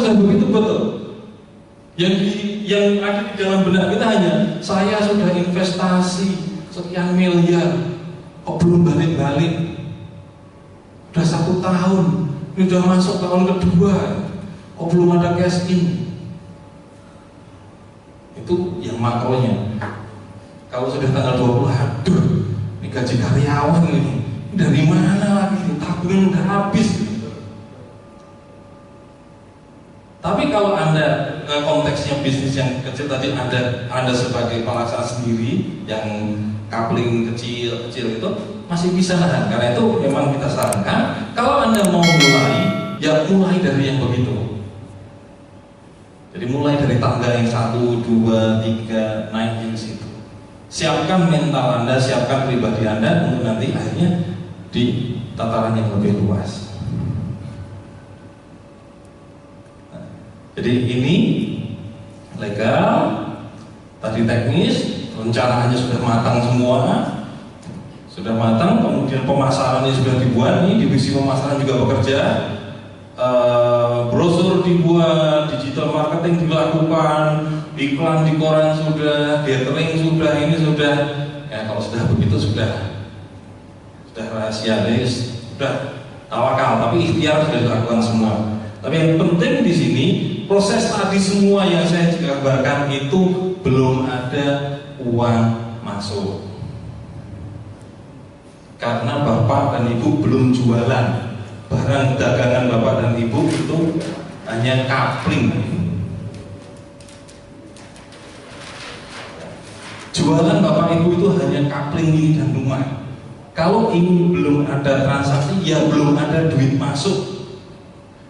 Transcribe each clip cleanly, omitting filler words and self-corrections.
sudah begitu betul, yang ada di dalam benak kita hanya saya sudah investasi sekian miliar, kok belum balik-balik? Udah 1 tahun, ini udah masuk tahun kedua, kok belum ada cash in? Itu yang makronya. Kalau sudah tanggal 20, aduh, ini gaji karyawan ini dari mana lagi? Tabungan udah habis. Tapi kalau Anda konteksnya bisnis yang kecil tadi, Anda sebagai pelaksana sendiri yang coupling kecil-kecil itu masih bisa nahan. Karena itu memang kita sarankan kalau Anda mau mulai, ya mulai dari yang begitu. Jadi mulai dari tangga yang 1, 2, 3 naik ke situ. Siapkan mental Anda, siapkan pribadi Anda untuk nanti akhirnya di tataran yang lebih luas. Jadi ini legal, tadi teknis, rencanaannya sudah matang semua, sudah matang, kemudian pemasarannya sudah dibuat, nih divisi pemasaran juga bekerja, brosur dibuat, digital marketing dilakukan, iklan di koran sudah, gathering sudah, ini sudah, ya kalau sudah begitu sudah rahasia, sudah tawakal, tapi ikhtiar sudah dilakukan semua. Tapi yang penting di sini proses tadi semua yang saya gambarkan itu belum ada uang masuk. Karena Bapak dan Ibu belum jualan. Barang dagangan Bapak dan Ibu itu hanya coupling. Jualan Bapak Ibu itu hanya coupling ini dan rumah. Kalau ini belum ada transaksi, ya belum ada duit masuk.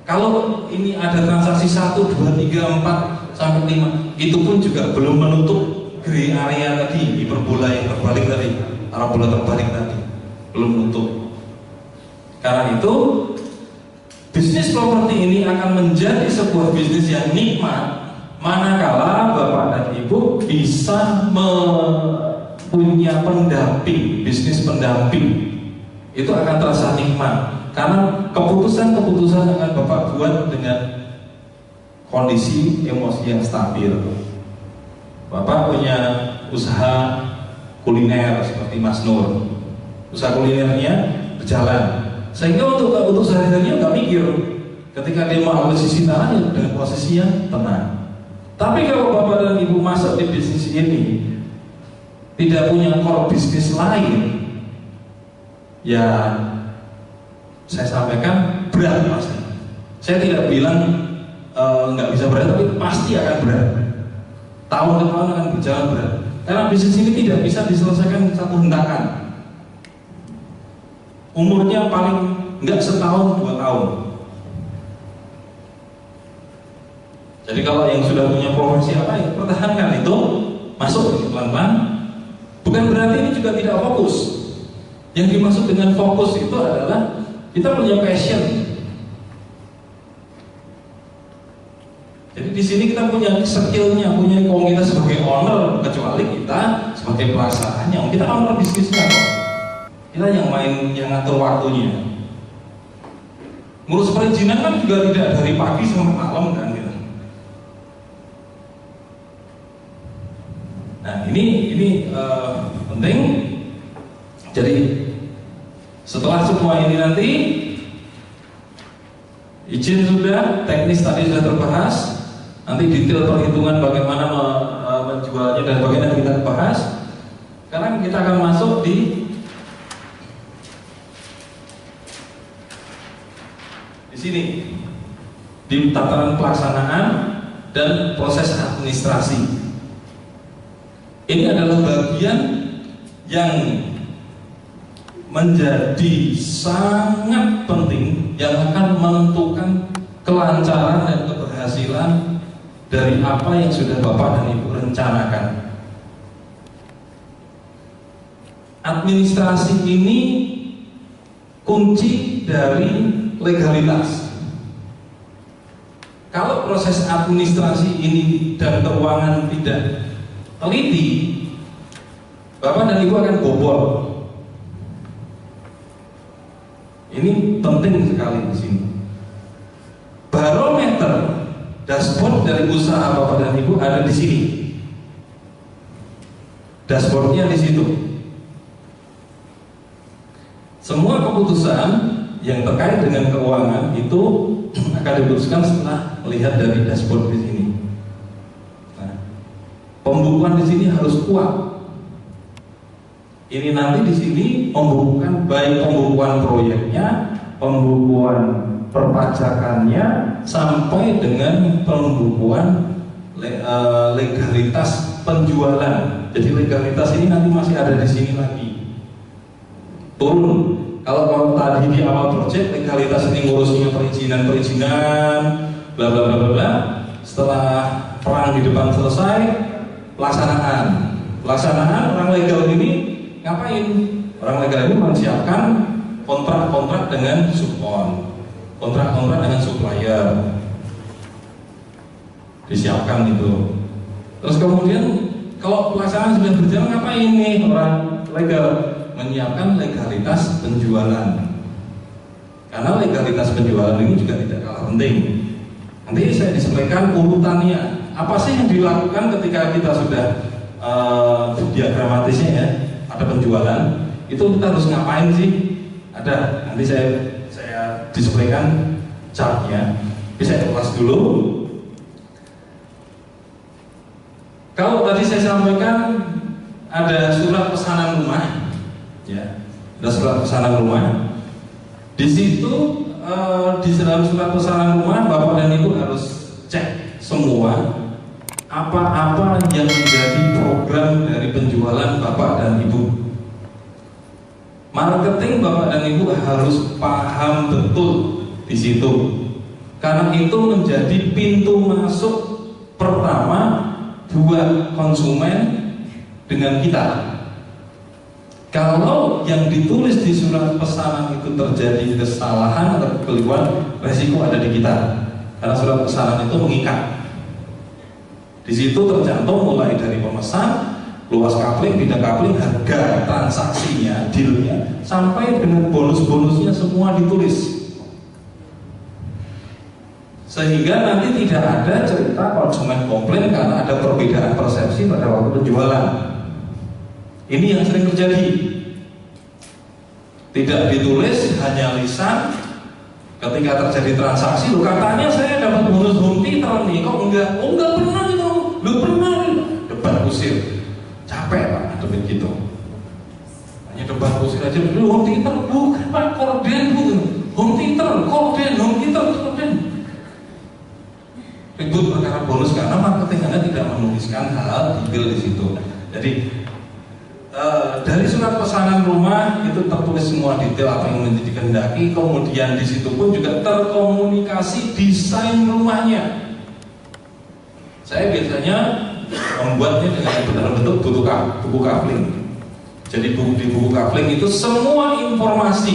Kalau ini ada transaksi 1, 2, 3, 4 sampai 5, itu pun juga belum menutup gray area tadi, hiperbola yang terbalik tadi, parabola terbalik tadi, belum menutup. Karena itu bisnis properti ini akan menjadi sebuah bisnis yang nikmat manakala Bapak dan Ibu bisa punya pendamping, bisnis pendamping. Itu akan terasa nikmat. Karena keputusan-keputusan akan Bapak buat dengan kondisi emosi yang stabil. Bapak punya usaha kuliner seperti Mas Nur, usaha kulinernya berjalan, sehingga untuk sehari-harinya nggak mikir. Ketika dia mau sisi tanahnya dengan posisi yang tenang. Tapi kalau Bapak dan Ibu masuk di bisnis ini tidak punya core bisnis lain, ya saya sampaikan berat pasti. Saya tidak bilang nggak bisa berat, tapi pasti akan berat. Tahun ke tahun akan berjalan berat. Karena bisnis ini tidak bisa diselesaikan satu hentakan. Umurnya paling nggak setahun 2 tahun. Jadi kalau yang sudah punya profesi apa ya pertahankan itu, masuk pelan-pelan. Bukan berarti ini juga tidak fokus. Yang dimaksud dengan fokus itu adalah kita punya passion. Jadi di sini kita punya skillnya, punya kalau kita sebagai owner, kecuali kita sebagai pelaksananya, kita owner bisnisnya kok. Kita yang main, yang ngatur waktunya. Ngurus perizinan kan juga tidak dari pagi sampai malam kan gitu. Nah ini penting. Jadi setelah semua ini nanti izin sudah, teknis tadi sudah terbahas, nanti detail perhitungan bagaimana menjualnya dan bagaimana kita bahas. Sekarang kita akan masuk di sini, di tataran pelaksanaan dan proses administrasi. Ini adalah bagian yang menjadi sangat penting yang akan menentukan kelancaran dan keberhasilan dari apa yang sudah Bapak dan Ibu rencanakan. Administrasi ini kunci dari legalitas. Kalau proses administrasi ini dan keuangan tidak teliti, Bapak dan Ibu akan bobol. Ini penting sekali di sini. Barometer Dashboard dari usaha Bapak dan Ibu ada di sini. Dashboardnya di situ. Semua keputusan yang terkait dengan keuangan itu akan diputuskan setelah melihat dari dashboard di sini. Nah, pembukuan di sini harus kuat. Ini nanti di sini pembukuan, baik pembukuan proyeknya, pembukuan perpajakannya, sampai dengan pembukuan legalitas penjualan. Jadi legalitas ini nanti masih ada di sini lagi. Turun. Kalau tadi di awal proyek legalitas ini ngurusnya perizinan, bla bla bla bla bla. Setelah perang di depan selesai, pelaksanaan orang legal ini ngapain? Orang legal ini menyiapkan kontrak-kontrak dengan subkon, kontrak-kontrak dengan supplier, disiapkan itu. Terus kemudian kalau pelaksanaan sudah berjalan, ngapain nih orang legal? Menyiapkan legalitas penjualan. Karena legalitas penjualan ini juga tidak kalah penting. Nanti saya disampaikan urutannya. Apa sih yang dilakukan ketika kita sudah diagramatisnya ya? Ada penjualan, itu kita harus ngapain sih? Ada, nanti saya displaykan chartnya. Bisa saya ulas dulu. Kalau tadi saya sampaikan ada surat pesanan rumah, ya, ada surat pesanan rumah. Di situ di dalam surat pesanan rumah Bapak dan Ibu harus cek semua apa-apa yang menjadi program dari penjualan Bapak dan Ibu. Marketing Bapak dan Ibu harus paham betul di situ, karena itu menjadi pintu masuk pertama buat konsumen dengan kita. Kalau yang ditulis di surat pesanan itu terjadi kesalahan atau kekeliruan, resiko ada di kita, karena surat pesanan itu mengikat. Di situ tercantum mulai dari pemesan, luas kapling, bidang kapling, harga transaksinya, dealnya, sampai dengan bonus-bonusnya semua ditulis. Sehingga nanti tidak ada cerita konsumen komplain karena ada perbedaan persepsi pada waktu penjualan. Ini yang sering terjadi. Tidak ditulis, hanya lisan. Ketika terjadi transaksi, lo katanya saya dapat bonus home theater nih, kok enggak? Oh enggak pernah itu, lu pernah? Debat kusir, capek Pak, ada begitu. Hanya debat kusir aja, lu home theater bukan Pak, korden bukan, home theater, korden. Ribut perkara bonus karena marketing Anda tidak menuliskan hal detail di situ. Jadi dari surat pesanan rumah itu tertulis semua detail apa yang menjadi kehendaki. Kemudian di situ pun juga terkomunikasi desain rumahnya. Saya biasanya membuatnya dengan benar-benar buku kapling. Jadi di buku kapling itu semua informasi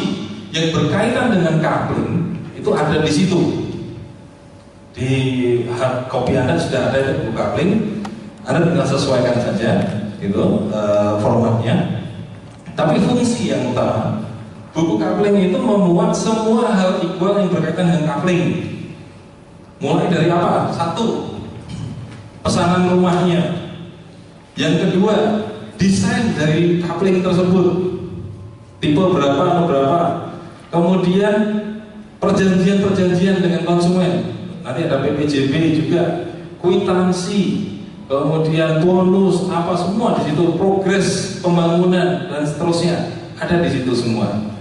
yang berkaitan dengan kapling itu ada di situ. Di hard copy Anda sudah ada itu buku kapling, Anda tinggal sesuaikan saja itu formatnya. Tapi fungsi yang utama, buku kapling itu memuat semua hal ikhwal yang berkaitan dengan kapling. Mulai dari apa? Satu, pesanan rumahnya. Yang kedua, desain dari kapling tersebut, tipe berapa. Kemudian perjanjian dengan konsumen. Nanti ada PPJB juga, kwitansi, kemudian bonus, apa semua di situ, progres pembangunan dan seterusnya ada di situ semua.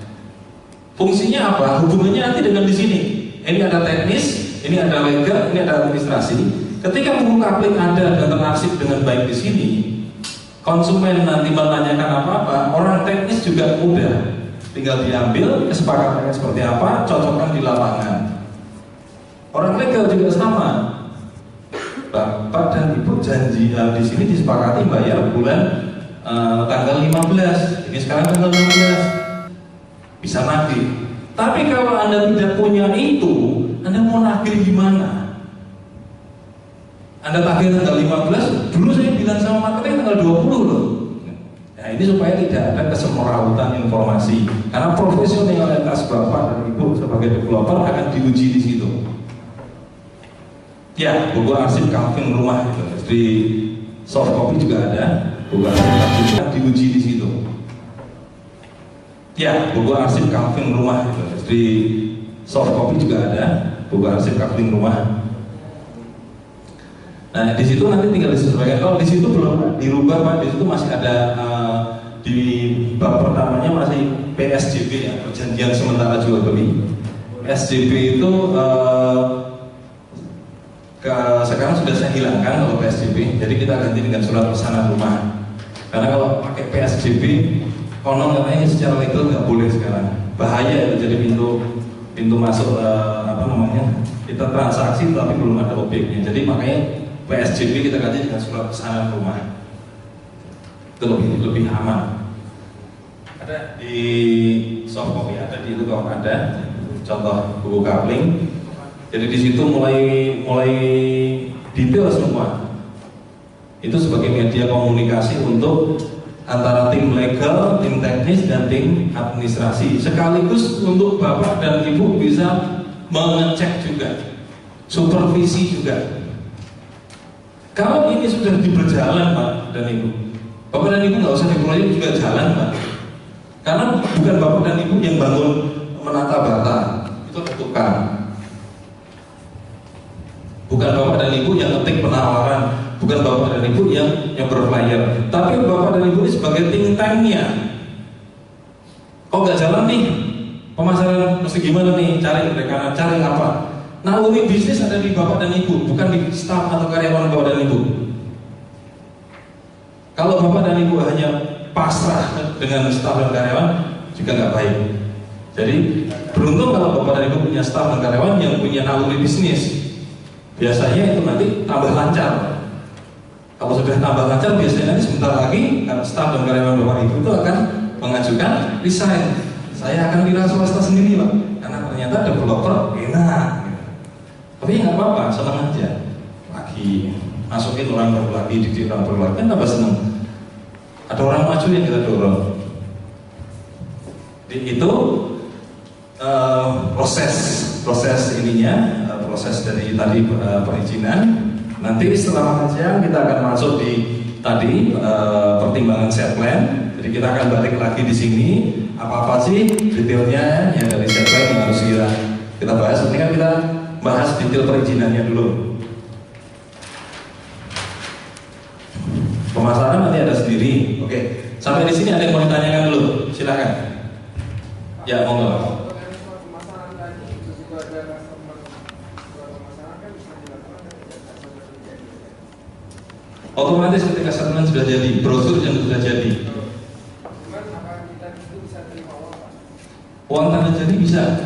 Fungsinya apa? Hubungannya nanti dengan di sini. Ini ada teknis, ini ada legal, ini ada administrasi. Ketika buku kapling ada dan terarsip dengan baik di sini, konsumen nanti menanyakan apa-apa, orang teknis juga mudah, tinggal diambil kesepakatannya seperti apa, cocokkan di lapangan. Orang legal juga sama. Bapak dan Ibu janji di sini disepakati bayar bulan tanggal 15. Ini sekarang tanggal 16. Bisa nagih. Tapi kalau Anda tidak punya itu, Anda mau nagih gimana? Anda tagih tanggal 15, dulu saya bilang sama marketing tanggal 20 loh. Nah, ini supaya tidak ada kesemrawutan informasi. Karena profesionalitas Bapak dan Ibu sebagai developer akan diuji di situ. Ya, buku arsip kampung rumah itu di soft copy juga ada. Buku arsip kampung rumah diuji di situ. Ya, buku arsip kampung rumah itu di soft copy juga ada. Buku arsip kampung rumah. Nah, di situ nanti tinggal disesuaikan. Kalau di situ belum dirubah, Pak, di situ masih ada di bab pertamanya masih PSJB ya, perjanjian sementara jual beli. PSJB itu sekarang sudah saya hilangkan kalau PSJB, jadi kita ganti dengan surat pesanan rumah. Karena kalau pakai PSJB, konon katanya secara legal nggak boleh sekarang, bahaya itu, jadi pintu masuk kita transaksi tapi belum ada objeknya. Jadi makanya PSJB kita ganti dengan surat pesanan rumah, itu lebih aman. Ada di soft copy, ada di itu kalau ada contoh buku kapling. Jadi di situ mulai detail semua. Itu sebagai media komunikasi untuk antara tim legal, tim teknis, dan tim administrasi. Sekaligus untuk Bapak dan Ibu bisa mengecek juga, supervisi juga. Kalau ini sudah berjalan, Pak dan Ibu, Bapak dan Ibu nggak usah diproyek juga jalan, Pak. Karena bukan Bapak dan Ibu yang bangun menata bata, itu ada tukang. Bukan Bapak dan Ibu yang ngetik penawaran, bukan Bapak dan Ibu yang berflyer, tapi Bapak dan Ibu ini sebagai think tank-nya. Oh nggak jalan nih, pemasaran mesti gimana nih, cari rekanan, cari apa. Naluri bisnis ada di Bapak dan Ibu, bukan di staf atau karyawan Bapak dan Ibu. Kalau Bapak dan Ibu hanya pasrah dengan staf dan karyawan, juga nggak baik. Jadi beruntung kalau Bapak dan Ibu punya staf dan karyawan yang punya naluri bisnis. Biasanya itu nanti tambah lancar. Kalau sudah tambah lancar, biasanya nanti sebentar lagi staf dan karyawan Bapak Ibu itu akan mengajukan resign. Saya akan wira swasta sendiri, Pak, karena ternyata developer enak. Tapi nggak apa-apa, senang aja. Lagi masukin orang baru lagi, didik orang baru lagi, kan tambah senang. Ada orang maju yang kita dorong. Jadi itu proses ininya, proses dari tadi perizinan. Nanti setelah makan siang kita akan masuk di tadi pertimbangan set plan. Jadi kita akan balik lagi di sini. Apa sih detailnya yang dari set plan yang harus kita bahas. Ini kan kita bahas detail perizinannya dulu. Pemasaran nanti ada sendiri. Oke, sampai di sini ada yang mau ditanyakan dulu? Silakan. Ya, monggo. Otomatis ketika settlement sudah jadi, brosur yang sudah jadi. Uang tanda jadi bisa,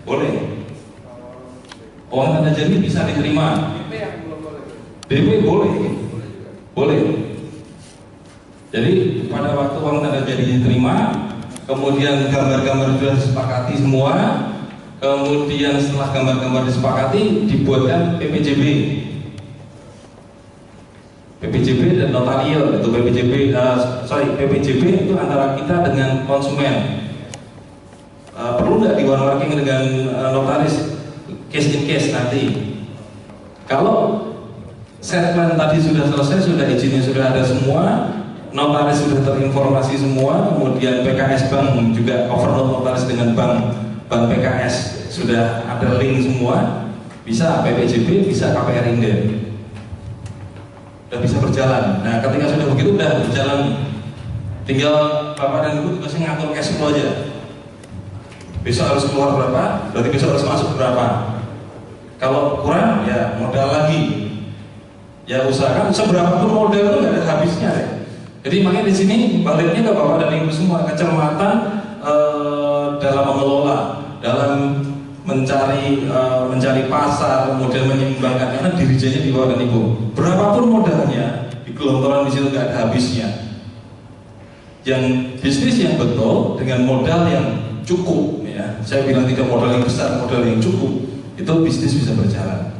boleh. Uang tanda jadi bisa diterima. DP boleh. Jadi pada waktu uang tanda jadi diterima, kemudian gambar-gambar sudah disepakati semua, kemudian setelah gambar-gambar disepakati dibuatkan PPJB dan notarial. Itu PPJB itu antara kita dengan konsumen. Perlu nggak di one working dengan notaris case in case nanti. Kalau set plan tadi sudah selesai, sudah izinnya sudah ada semua, notaris sudah terinformasi semua, kemudian PKS bank juga overload notaris dengan bank PKS sudah ada link semua, bisa PPJB, bisa KPR Inden. Udah bisa berjalan. Nah, ketika sudah begitu udah berjalan, tinggal Bapak dan Ibu tugasnya ngatur cash flow aja. Besok harus keluar berapa, berarti besok harus masuk berapa. Kalau kurang, ya modal lagi. Ya usahakan seberapa pun modal itu nggak ada habisnya ya. Jadi makanya di sini baliknya ke Bapak dan Ibu semua, kecermatan dalam mengelola, dalam mencari pasar, kemudian menyeimbangkan, karena dirijennya di Bapak dan Ibu. Berapapun modalnya, di gelontoran di situ nggak ada habisnya. Yang bisnis yang betul dengan modal yang cukup, ya. Saya bilang tidak modal yang besar, modal yang cukup, itu bisnis bisa berjalan.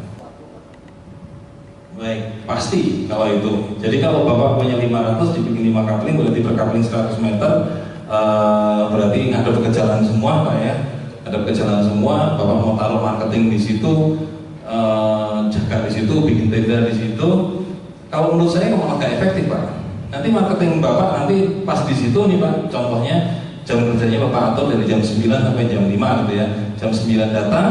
Baik, pasti kalau itu. Jadi kalau Bapak punya 500 dibikin 5 kapling, berarti per kapling 100 meter, berarti ngadep ke jalan semua, Pak ya. Ada jalan semua, Bapak mau taruh marketing di situ, jaga di situ, bikin tenda di situ. Kalau menurut saya malah gak efektif Pak. Nanti marketing Bapak nanti pas di situ nih Pak, contohnya jam kerjanya Bapak atur dari jam 9 sampai jam 5 gitu ya. Jam 9 datang,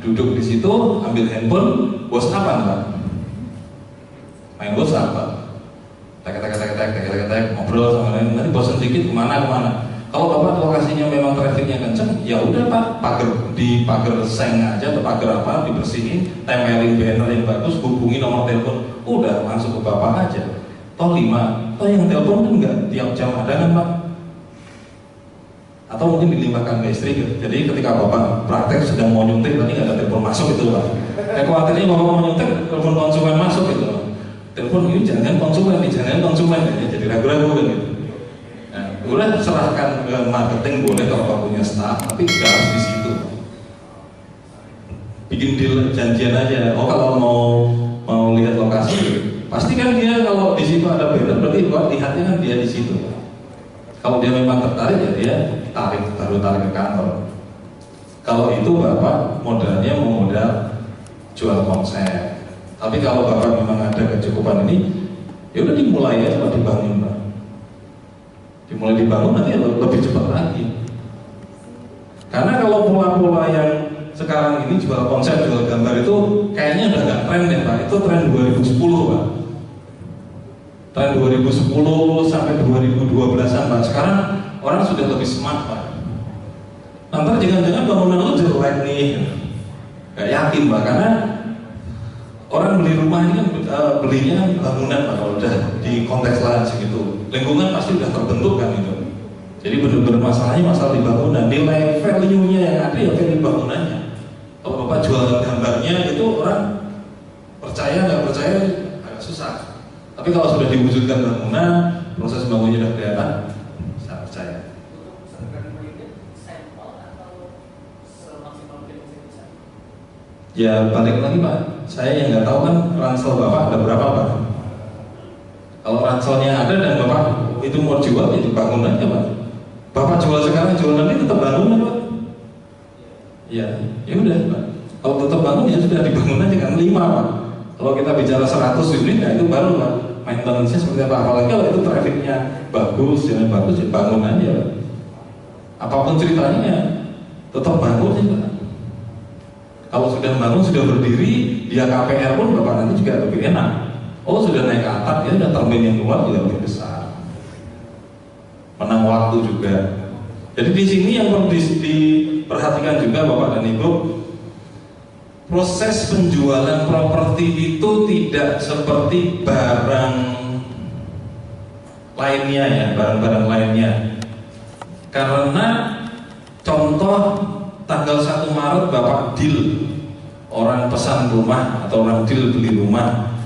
duduk di situ, ambil handphone, WhatsApp Pak. Main WhatsApp Pak. Tek, ngobrol sama lain. Nanti bosan dikit kemana. Kalau Bapak lokasinya memang trafiknya kenceng, ya udah Pak, di pagar seng aja atau pagar apa dibersihin, tempelin banner yang bagus, hubungi nomor telepon, udah langsung ke Bapak aja. Toh yang telepon kan nggak tiap jam ada kan Pak? Atau mungkin dilimpahkan ke istri gitu. Jadi ketika Bapak praktek sedang mau nyuntik, tadi nggak ada telepon masuk gitu Pak. Khawatirnya Bapak mau nyuntik, telepon konsumen masuk gitu. Telepon ini jangan konsumen, ya. Jadi ragu-ragu kan gitu. Nah, udah serahkan ke marketing boleh kalau Bapak punya staff, tapi nggak harus di situ. Bikin deal janjian aja. Oh kalau mau lihat lokasi, pasti kan dia kalau di situ ada banner, berarti Bapak lihatnya kan dia di situ. Kalau dia memang tertarik ya dia baru tarik ke kantor. Kalau itu Bapak modalnya mau modal jual konsep. Tapi kalau Bapak memang ada kecukupan ini, ya udah dimulai aja Pak, dibangun Pak. Dimulai dibangun nanti lebih cepat lagi. Karena kalau pola-pola yang sekarang ini jual konsep, jual gambar itu kayaknya udah nggak tren ya Pak. Itu tren 2010 Pak. Tren 2010 sampai 2012an Pak. Sekarang orang sudah lebih smart Pak. Nanti jangan-jangan bangunan lu jelek nih. Gak yakin Pak, karena orang beli rumah ini kan belinya bangunan Pak, kalau udah di konteks lahan segitu. Lingkungan pasti udah terbentuk kan itu. Jadi benar-benar masalahnya masalah di bangunan. Nilai value-nya yang ada ya value bangunannya. Kalau Bapak jual gambarnya itu orang percaya nggak percaya agak susah. Tapi kalau sudah diwujudkan bangunan, proses bangunnya sudah kelihatan, saya percaya. Ya balik lagi Pak, saya yang nggak tahu kan ransel Bapak ada berapa Pak. Kalau ranselnya ada dan Bapak itu mau jual, itu bangunannya Pak. Bapak jual sekarang, jual nanti tetap bangunan Pak. Ya udah Pak. Kalau tetap bangun ya sudah dibangun aja kan 5 Pak. Kalau kita bicara 100 unit, ya itu baru Pak. Maintenance-nya seperti apa? Apalagi kalau itu trafficnya bagus, jalan bagus, ya bangun aja Pak. Apapun ceritanya, tetap bangun sih Pak. Kalau sudah bangun, sudah berdiri, dia KPR pun Bapak nanti juga lebih enak. Oh sudah naik ke atap, ya sudah termin yang luar juga lebih besar. Menang waktu juga. Jadi di sini yang perlu diperhatikan juga Bapak dan Ibu, proses penjualan properti itu tidak seperti barang lainnya ya, barang-barang lainnya. Karena contoh tanggal 1 Maret Bapak deal, orang pesan rumah atau orang deal beli rumah,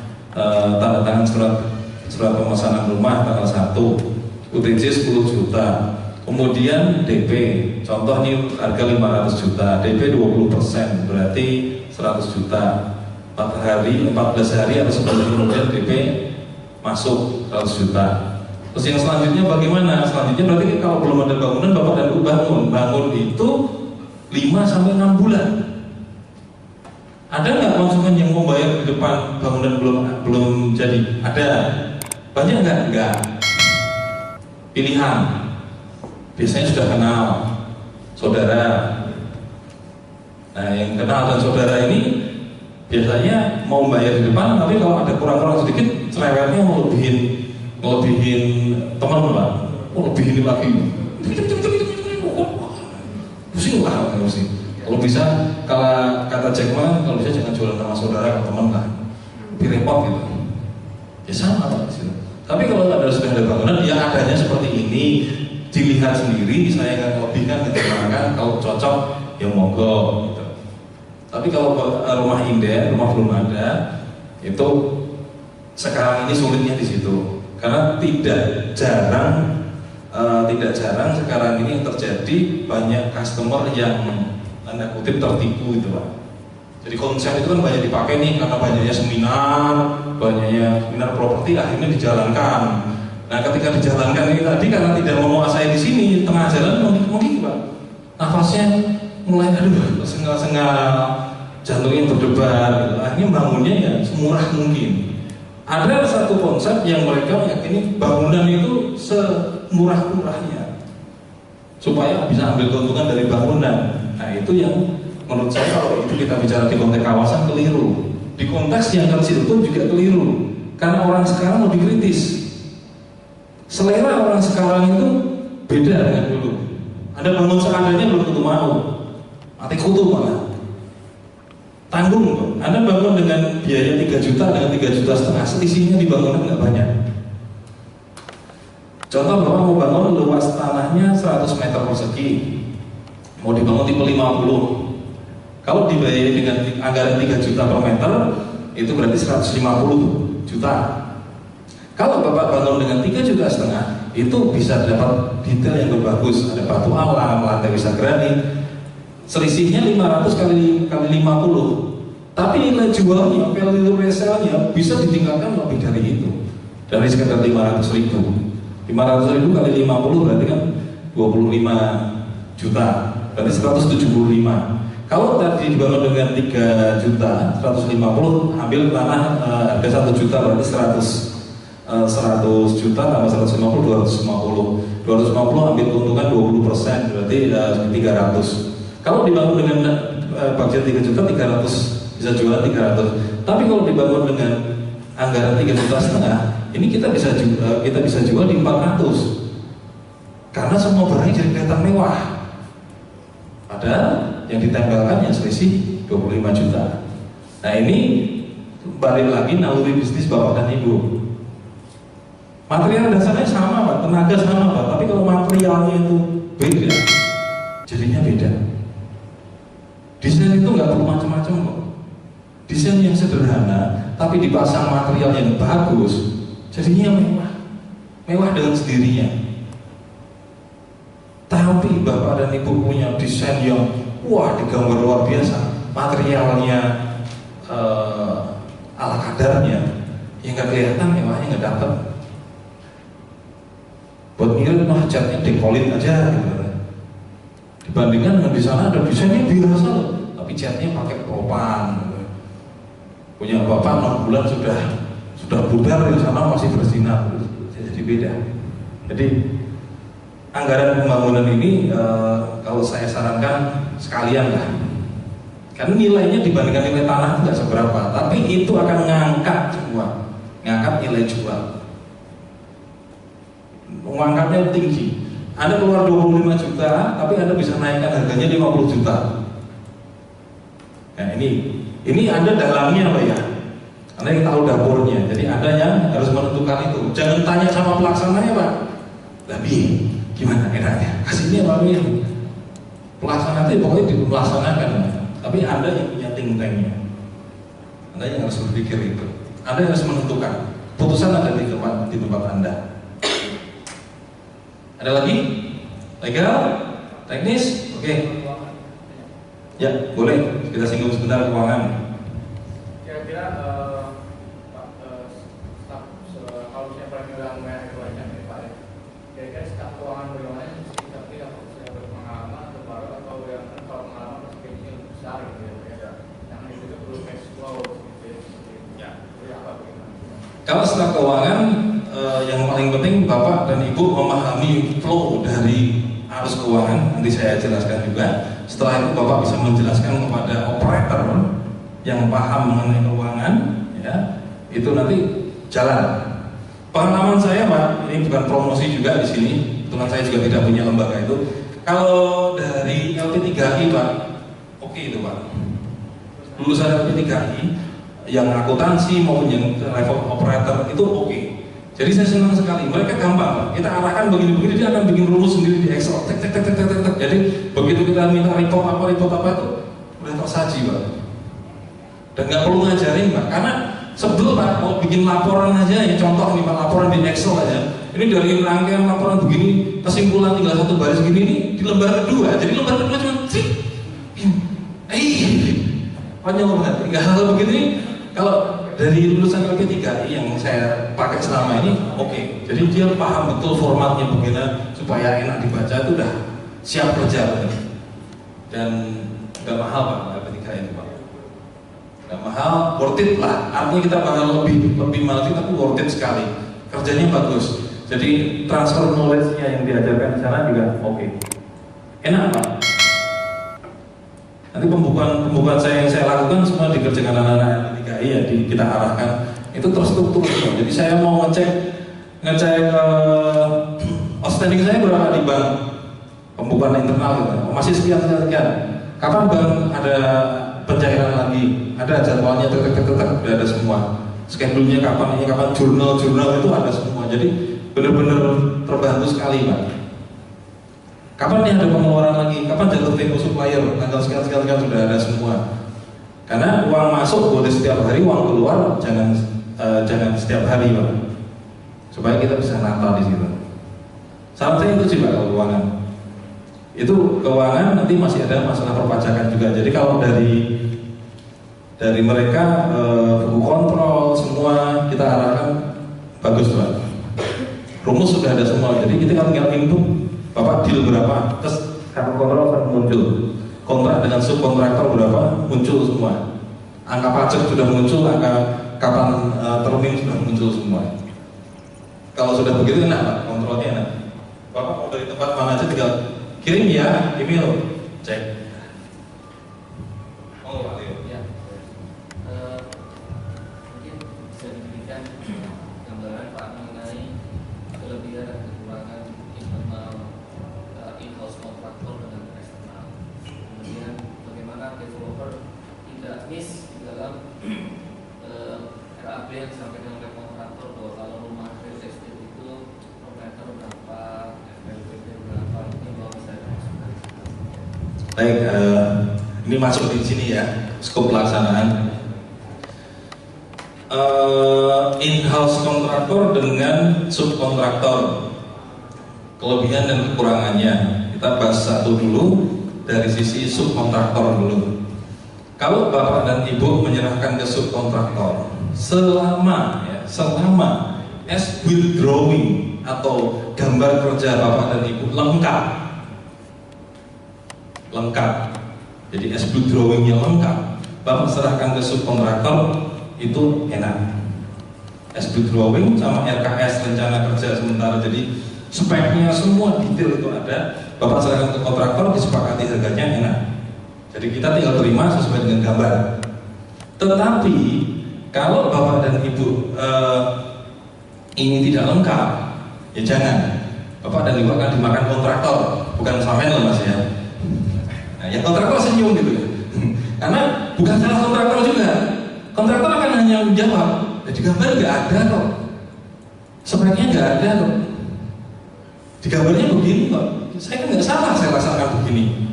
tanda tangan surat pemesanan rumah tanggal 1, UTJ 10 juta, kemudian DP, contoh ini harga 500 juta, DP 20%, berarti 100 juta, 14 hari atau 10 kemudian DP masuk 100 juta. Terus yang selanjutnya bagaimana? Selanjutnya berarti kalau belum ada bangunan Bapak dan Ibu bangun itu 5-6 bulan. Ada nggak konsumen yang mau bayar di depan bangunan belum jadi? Ada. Banyak nggak? Nggak. Pilihan. Biasanya sudah kenal saudara. Nah, yang kenal dan saudara ini biasanya mau bayar di depan, tapi kalau ada kurang-kurang sedikit, cerewetnya mau lebihin teman Pak. Oh lebihin lagi. Pusing lah, pusing. Kalau bisa, kalau kata Jack Ma, kalau bisa jangan jualan sama saudara ke teman lah, lebih repot gitu. Ya sama Pak. Tapi kalau sudah ada bangunan, ya adanya seperti ini, dilihat sendiri, saya akan lebihkan, diterangkan, kalau cocok, ya monggo. Gitu. Tapi kalau rumah inden, rumah belum ada, itu sekarang ini sulitnya di situ, karena tidak jarang sekarang ini yang terjadi banyak customer yang tanda kutip tertipu gitu Pak. Jadi konsep itu kan banyak dipakai nih karena banyaknya seminar properti akhirnya dijalankan. Nah ketika dijalankan ini tadi karena tidak menguasai di sini tengah jalan mungkin Pak nafasnya mulai aduh sengal-sengal jantungnya berdebar gitu. Akhirnya bangunnya ya semurah mungkin. Ada satu konsep yang mereka yakini bangunan itu semurah-murahnya supaya bisa ambil keuntungan dari bangunan. Nah itu yang menurut saya kalau itu kita bicara di konteks kawasan keliru. Di konteks yang kecil pun juga keliru. Karena orang sekarang lebih kritis. Selera orang sekarang itu beda dengan dulu. Anda bangun seadanya belum tentu mau, mati kutu malah. Tanggung kok. Anda bangun dengan biaya 3 juta dengan 3,5 juta, selisihnya di bangunan nggak banyak. Contoh Bapak mau bangun luas tanahnya 100 meter persegi, mau dibangun tipe 50. Kalau dibayar dengan anggaran 3 juta per meter, itu berarti 150 juta. Kalau Bapak bangun dengan 3,5 juta, itu bisa dapat detail yang lebih bagus. Ada batu alam, lantai bisa granit. Selisihnya 500 kali 50. Tapi nilai jualnya, value resale-nya bisa ditingkatkan lebih dari itu. Dari sekitar 500.000. 500.000 kali 50 berarti kan 25 juta. Berarti 175. Kalau tadi dibangun dengan 3 juta, 150, ambil tanah harga 1 juta berarti 100 juta tambah 150, 250 ambil keuntungan 20%, berarti 300. Kalau dibangun dengan budget 3 juta, 300 bisa jual 300. Tapi kalau dibangun dengan anggaran 3,5 juta, ini kita bisa jual di 400. Karena semua barangnya jadi kelihatan mewah. Padahal yang ditempelkan yang selisih 25 juta. Nah ini balik lagi naluri bisnis Bapak dan Ibu. Material dasarnya sama Pak, tenaga sama Pak, tapi kalau materialnya itu beda, jadinya beda. Desain itu nggak perlu macam-macam kok. Desain yang sederhana, tapi dipasang material yang bagus, jadinya mewah. Mewah dengan sendirinya. Tapi Bapak dan Ibu punya desain yang wah digambar luar biasa, materialnya ala kadarnya, yang nggak kelihatan mewahnya nggak dapat. Buat ngirit mah catnya dekolin aja gitu. Dibandingkan dengan di sana ada desainnya biasa loh, tapi catnya pakai propan gitu. Punya Bapak 6 bulan sudah pudar, di sana masih bersinar, jadi beda. Jadi anggaran pembangunan ini kalau saya sarankan sekalian lah, karena nilainya dibandingkan nilai tanah tidak seberapa, tapi itu akan ngangkat semua, ngangkat nilai jual, mengangkatnya tinggi. Anda keluar 25 juta, tapi Anda bisa naikkan harganya 50 juta. Nah ini Anda dalangnya apa ya? Anda yang tahu dapurnya, jadi Anda yang harus menentukan itu. Jangan tanya sama pelaksananya Pak, tapi gimana enaknya? Kasihnya Pak Mir. Pelaksana itu pokoknya dipelaksanakan, tapi Anda yang punya think tanknya. Anda yang harus berpikir itu. Anda yang harus menentukan. Putusan ada di tempat Anda. Ada lagi? Legal? Teknis? Oke. Ya, boleh. Kita singgung sebentar keuangan. Kira-kira kalau saya perbilang banyak ya Pak, kira-kira staf keuangan bagaimana? Tapi apa sudah berpengalaman atau baru, atau yang kalau pengalaman masih kecil besar gitu ya? Yang itu perlu cash flow gitu ya. Jadi apa bagaimana? Kalau staf keuangan yang paling penting Bapak dan Ibu memahami flow dari arus keuangan. Nanti saya jelaskan juga. Setelah itu Bapak bisa menjelaskan kepada operator yang paham mengenai keuangan, ya, itu nanti jalan. Pengalaman saya Pak, ini bukan promosi juga di sini. Kebetulan saya juga tidak punya lembaga itu. Kalau dari LP3I Pak, oke itu Pak. Lulusan LP3I yang akuntansi maupun yang level operator itu oke. Jadi saya senang sekali, mereka gampang Pak. Kita arahkan begini-begini, dia akan bikin rumus sendiri di Excel. Tek. Jadi begitu kita minta report apa itu udah tersaji Pak. Dan nggak perlu ngajarin Pak, karena sebel Pak, mau bikin laporan aja ya, contoh nih Pak, laporan di Excel aja. Ini dari rangkaian laporan begini, kesimpulan tinggal satu baris gini nih di lembar kedua. Jadi lembar kedua cuma trik. Panjang banget. Tinggal hal begini. Kalau dari lulusan LP3I yang saya pakai selama ini, oke. Jadi dia paham betul formatnya bagaimana supaya enak dibaca, itu udah siap kerja. Dan udah mahal Pak LP3I itu Pak. Nggak mahal, worth it lah. Artinya kita bakal lebih mahal sih, tapi worth it sekali. Kerjanya bagus. Jadi transfer knowledge-nya yang diajarkan di sana juga oke. Enak Pak. Nanti pembukaan saya yang saya lakukan semua dikerjakan anak-anak LPDKI ya, kita arahkan. Itu terstruktur. Jadi saya mau ngecek outstanding saya berapa di bank, pembukaan internal gitu. Masih sekian. Kapan bank ada pencairan lagi? Ada jadwalnya, udah ada semua. Schedule-nya kapan jurnal itu ada semua. Jadi benar-benar terbantu sekali Pak. Kapan nih ada pengeluaran lagi? Kapan jatuh tempo supplier? Tanggal sekian sudah ada semua. Karena uang masuk boleh setiap hari, uang keluar jangan setiap hari Pak. Supaya kita bisa natal di situ. Salah saya itu sih Pak, kalau keuangan. Itu keuangan nanti masih ada masalah perpajakan juga. Jadi kalau dari mereka buku kontrol semua kita arahkan bagus Pak. Rumus sudah ada semua. Jadi kita tinggal input Bapak deal berapa, terus kartu kontrol akan muncul. Kontrak dengan subkontraktor berapa, muncul semua. Angka pajak sudah muncul, angka kapan termin sudah muncul semua. Kalau sudah begitu enak Pak, kontrolnya enak. Bapak mau dari tempat mana aja tinggal kirim ya, email, cek. Oh Pak Leo. Ya. Mungkin bisa diberikan gambaran Pak mengenai kelebihan dan kekurangan internal in-house kontraktor dengan eksternal. Kemudian bagaimana developer tidak miss di dalam RAB yang disampaikan oleh kontraktor bahwa kalau rumah real estate itu per meter berapa, FLPP berapa, ini bahwa saya masuk dari situ. Baik, ini masuk di sini ya, skop pelaksanaan. In-house kontraktor dengan subkontraktor, kelebihan dan kekurangannya. Kita bahas satu dulu dari sisi subkontraktor dulu. Kalau Bapak dan Ibu menyerahkan ke subkontraktor, selama as build drawing atau gambar kerja Bapak dan Ibu lengkap. Jadi as build drawingnya lengkap, Bapak serahkan ke subkontraktor itu enak. As build drawing sama RKS rencana kerja sementara, jadi speknya semua detail itu ada. Bapak serahkan ke kontraktor, disepakati harganya enak. Jadi kita tinggal terima sesuai dengan gambar. Tetapi kalau Bapak dan Ibu ini tidak lengkap, ya jangan. Bapak dan Ibu akan dimakan kontraktor, bukan samen loh Mas ya. Nah, ya kontraktor senyum gitu. Karena bukan salah kontraktor juga. Kontraktor akan hanya menjawab, di gambar nggak ada kok, speknya nggak ada kok, di gambarnya begini kok. Saya kan nggak salah, saya rasakan begini.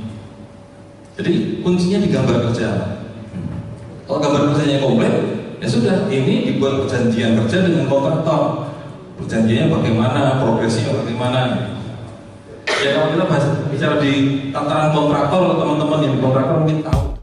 Jadi kuncinya di gambar kerja. Kalau gambar kerjanya komplit, ya sudah, ini dibuat perjanjian kerja dengan kontraktor. Perjanjiannya bagaimana, progresinya bagaimana. Ya kalau kita bicara di tataran kontraktor, teman-teman yang di kontraktor mungkin tahu.